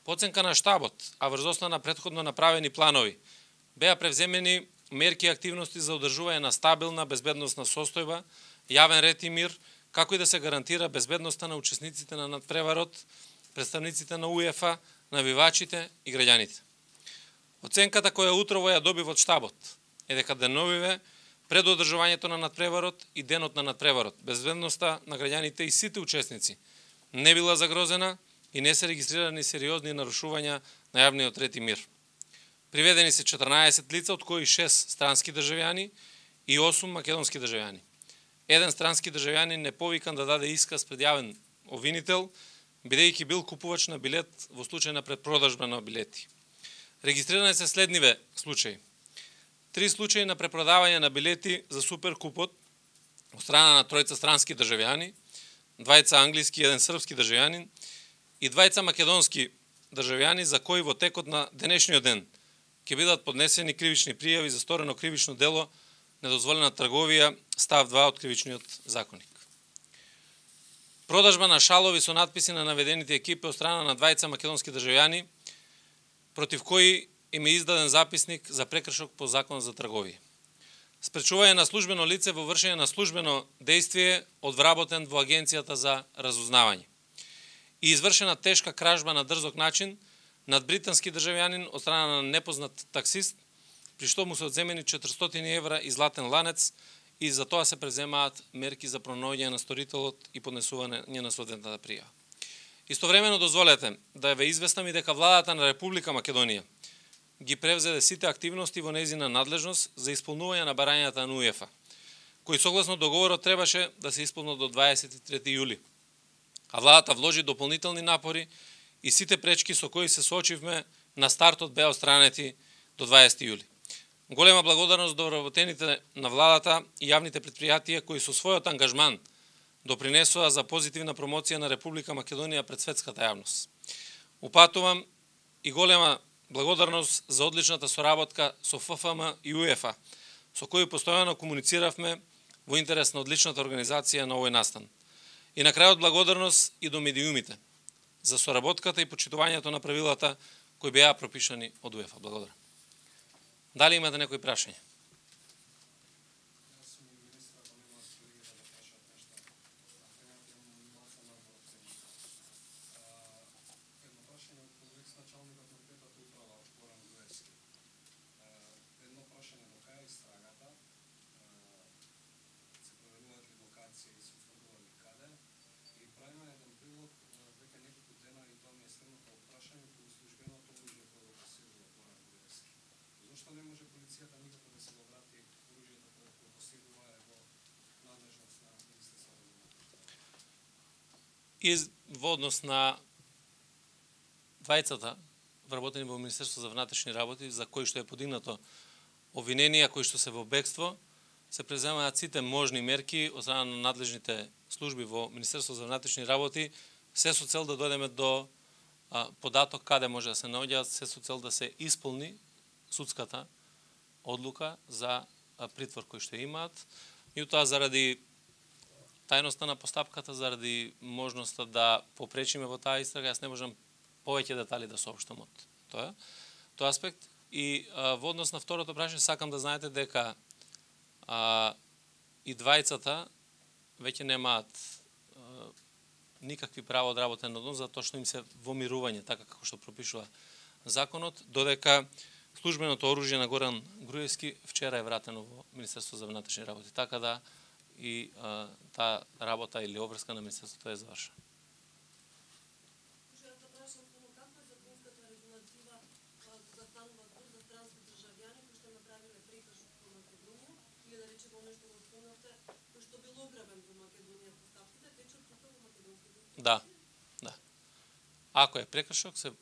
По оценка на штабот, а врз основа на претходно направени планови, беа превземени мерки и активности за одржување на стабилна безбедносна состојба, јавен ред и мир, како и да се гарантира безбедноста на учесниците на надпреварот, представниците на УЕФА, навивачите и граѓаните. Оценката која утрово ја добив од штабот е дека деновиве пред одржувањето на надпреварот и денот на надпреварот, безбедноста на граѓаните и сите учесници не била загрозена и не се регистрирани сериозни нарушувања на јавниот ред и мир. Приведени се 14 лица, од кои 6 странски државјани и 8 македонски државјани. Еден странски државјанин не повикан да даде исказ пред јавен обвинител, бидејќи бил купувач на билет во случај на препродажба на билети. Регистрирани се следниве случаи. 3 случаи на препродавање на билети за суперкупот од страна на тројца странски државјани, 2 англиски и 1 српски државјанин и 2 македонски државјани за кои во текот на денешниот ден ќе бидат поднесени кривични пријави за сторено кривично дело недозволена трговија, став 2 од кривичниот законник. Продажба на шалови со надписи на наведените екипи од страна на 2 македонски државјани, против кои им е издаден записник за прекршок по Закон за трговија. Спречување на службено лице во вршење на службено дејствие од вработен во Агенцијата за разузнавање. И извршена тешка кражба на дрзок начин над британски државјанин од страна на непознат таксист, при што му се одземени 400 евра и златен ланец и за тоа се преземаат мерки за пронаоѓање на сторителот и поднесување на соодветната пријава. Истовремено дозволете да ве известам и дека владата на Република Македонија ги превзеде сите активности во нејзина надлежност за исполнување на барањата на УЕФА, кои согласно договорот требаше да се исполнат до 23 јули. А владата вложи дополнителни напори и сите пречки со кои се соочивме на стартот беа отстранети до 20 јули. Голема благодарност до вработените на владата и јавните предпријатија кои со својот ангажман допринесоа за позитивна промоција на Република Македонија пред светската јавност. Упатувам и голема благодарност за одличната соработка со ФФМ и УЕФА, со кои постојано комунициравме во интерес на одличната организација на овој настан. И на крајот благодарност и до медиумите за соработката и почитувањето на правилата кои беа пропишани од УЕФА. Благодарам. Дали имате некои прашања? Во однос на двајцата вработени во Министерство за внатрешни работи, за кои што е подигнато обвиненија, кои што се во бегство, се преземаат сите можни мерки од страна на надлежните служби во Министерство за внатрешни работи, се со цел да дојдеме до податок каде може да се наоѓаат, се со цел да се исполни судската одлука за притвор кој што имаат. Меѓутоа, заради тајноста на постапката, заради можноста да попречиме во таа истрага, јас не можам повеќе детали да соопштам од тој аспект. И во однос на второто прашање, сакам да знаете дека и двајцата веќе немаат никакви права од работен однос, затоа што им се во мирување, така како што пропишува законот, додека службеното оружје на Горан Груевски вчера е вратено во Министерство за внатрешни работи. Така да и таа работа или обврска на Министерството е завршена. Да. Ако е прекршок, се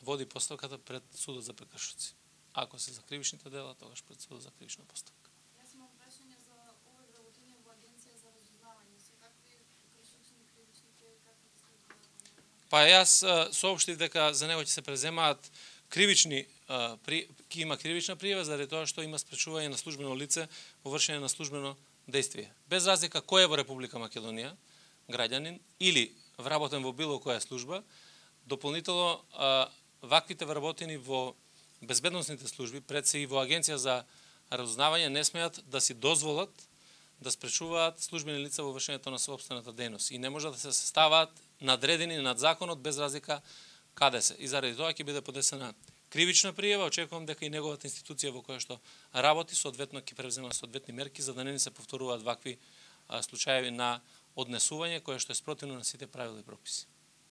води постапката пред судот за прекршоци. Ако се за кривичните дела, тогаш пред судот за кривична постапка. Јас имам прашање за овој вработени во Агенција за разузнавање. Се какви прекршоци, кривични пријави, какви следуваат? Па јас соопштив дека за него ќе се преземаат кривични ќе има кривична пријава заради тоа што има спречување на службено лице во вршење на службено дејствие. Без разлика кој е во Република Македонија, граѓанин или вработен во било која служба, Дополнително, ваквите вработени во безбедносните служби, пред се и во Агенција за разузнавање, не смеат да си дозволат да спречуваат службени лица во вршењето на собствената дејност и не може да се ставаат надредени над законот без разлика каде се. И заради тоа ќе биде подесена кривична пријава. Очекувам дека и неговата институција во која што работи соодветно ќе превзема соодветни мерки за да не ни се повторуваат вакви случаеви на однесување кое што е спротивно на сите правила и прописи.